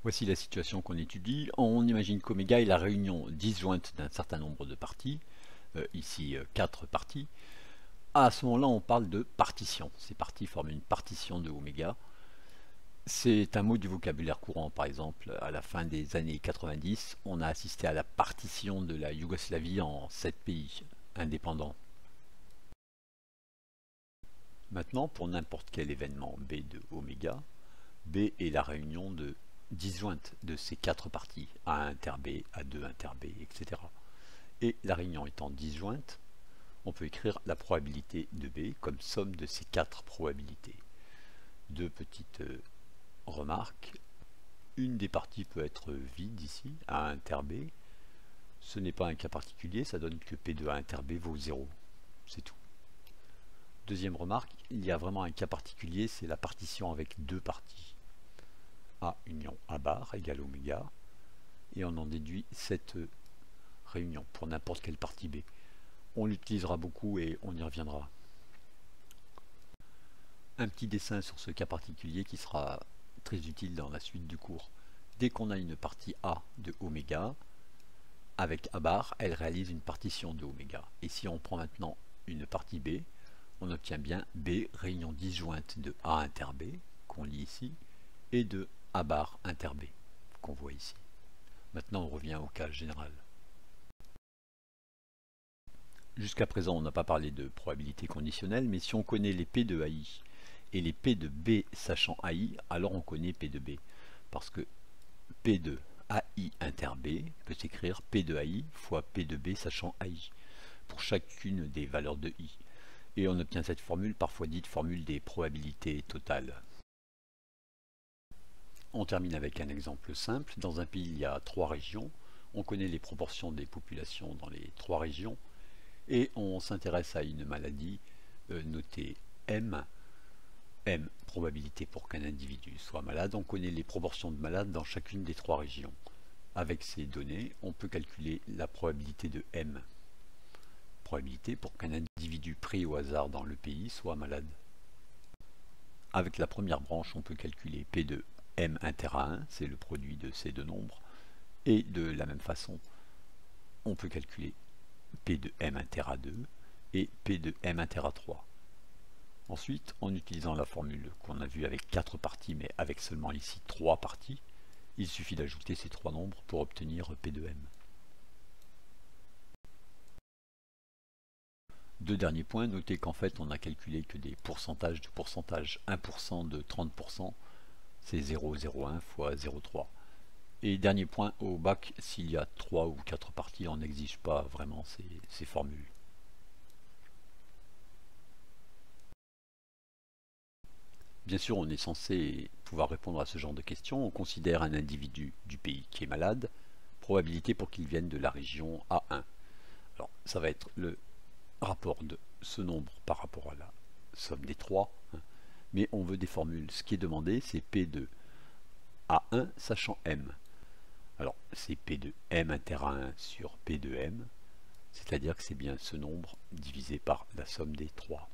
Voici la situation qu'on étudie. On imagine qu'oméga est la réunion disjointe d'un certain nombre de parties, ici 4 parties. À ce moment-là, on parle de partition. Ces parties forment une partition de oméga. C'est un mot du vocabulaire courant. Par exemple, à la fin des années 90, on a assisté à la partition de la Yougoslavie en 7 pays indépendants. Maintenant, pour n'importe quel événement B de oméga, B est la réunion disjointe de ces 4 parties, A inter B, A2 inter B, etc. Et la réunion étant disjointe, on peut écrire la probabilité de B comme somme de ces 4 probabilités. Deux petites remarques. Une des parties peut être vide ici, A inter B. Ce n'est pas un cas particulier, ça donne que P de A inter B vaut 0. C'est tout. Deuxième remarque, il y a vraiment un cas particulier, c'est la partition avec deux parties. A union A bar égale oméga, et on en déduit cette réunion pour n'importe quelle partie B. On l'utilisera beaucoup et on y reviendra. Un petit dessin sur ce cas particulier qui sera très utile dans la suite du cours. Dès qu'on a une partie A de oméga, avec A bar, elle réalise une partition de oméga. Et si on prend maintenant une partie B, on obtient bien B, réunion disjointe de A inter B, qu'on lit ici, et de A bar inter B, qu'on voit ici. Maintenant, on revient au cas général. Jusqu'à présent, on n'a pas parlé de probabilité conditionnelle, mais si on connaît les P de AI et les P de B sachant AI, alors on connaît P de B. Parce que P de AI inter B peut s'écrire P de AI fois P de B sachant AI, pour chacune des valeurs de I. Et on obtient cette formule, parfois dite formule des probabilités totales. On termine avec un exemple simple. Dans un pays, il y a 3 régions. On connaît les proportions des populations dans les 3 régions. Et on s'intéresse à une maladie notée M. M, probabilité pour qu'un individu soit malade. On connaît les proportions de malades dans chacune des 3 régions. Avec ces données, on peut calculer la probabilité de M. Probabilité pour qu'un individu pris au hasard dans le pays soit malade. Avec la première branche, on peut calculer P de M inter A1, c'est le produit de ces deux nombres, et de la même façon, on peut calculer P de M inter A2 et P de M inter A3. Ensuite, en utilisant la formule qu'on a vue avec 4 parties, mais avec seulement ici 3 parties, il suffit d'ajouter ces 3 nombres pour obtenir P de M. Deux derniers points, notez qu'en fait on n'a calculé que des pourcentages de pourcentage. 1% de 30%, c'est 0,01 fois 0,3. Et dernier point, au bac, s'il y a 3 ou 4 parties, on n'exige pas vraiment ces formules. Bien sûr, on est censé pouvoir répondre à ce genre de questions. On considère un individu du pays qui est malade, probabilité pour qu'il vienne de la région A1. Alors, ça va être le rapport de ce nombre par rapport à la somme des 3, mais on veut des formules. Ce qui est demandé, c'est P de A1 sachant M. Alors, c'est P de M inter A1 sur P de M, c'est-à-dire que c'est bien ce nombre divisé par la somme des 3.